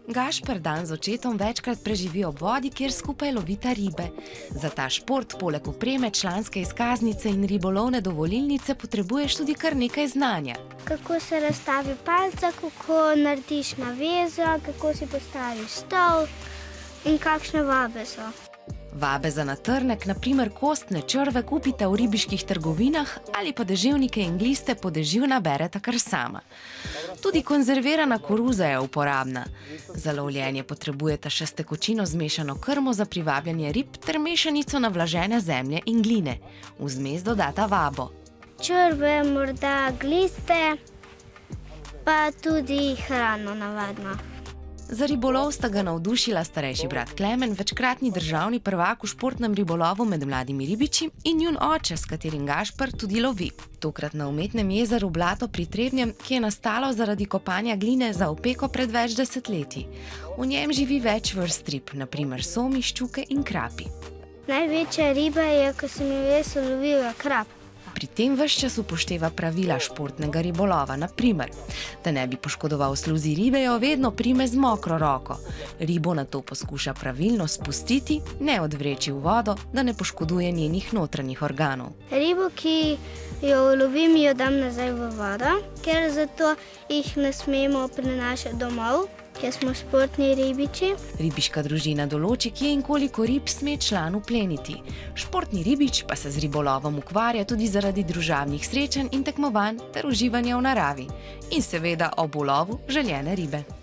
Gašper dan z očetom večkrat preživi ob vodi, kjer skupaj lovita ribe. Za ta šport poleg opreme, članske izkaznice in ribolovne dovolilnice potrebuješ tudi kar nekaj znanja. Kako se razstavi palca, kako narediš navezo, kako si postaviš stol in kakšne vabe so. Vabe za natrnek, na primer kostne črve, kupite v ribiških trgovinah ali pa deževnike in gliste po dežju naberete kar sama. Tudi konzervirana koruza je uporabna. Za lovljenje potrebujete še s tekočino zmešano krmo za privabljanje rib ter mešanico navlažene zemlje in gline. V zmes dodata vabo. Črve, morda gliste, pa tudi hrano navadno. Za ribolov sta ga navdušila starejši brat Klemen, večkratni državni prvak v športnem ribolovu med mladimi ribiči, in njun oče, s katerim Gašper tudi lovi. Tokrat na umetnem jezeru Blato pri Trebnjem, ki je nastalo zaradi kopanja gline za opeko pred več desetletji. V njem živi več vrst rib, na primer somi, ščuke in krapi. Največja riba je, ko sem jo jaz ulovila, krap. Pri tem ves čas upošteva pravila športnega ribolova, na primer, da ne bi poškodoval sluzi ribe, jo vedno prime z mokro roko. Ribo nato poskuša pravilno spustiti, ne odvreči v vodo, da ne poškoduje njenih notranjih organov. Ribo, ki jo ulovim, jo dam nazaj v vodo, ker zato jih ne smemo prinašati domov, ker smo športni ribiči. Ribiška družina določi, kje in koliko rib sme član upleniti. Športni ribič pa se z ribolovom ukvarja tudi zaradi družabnih srečanj in tekmovanj ter uživanja v naravi. In seveda ob ulovu željene ribe.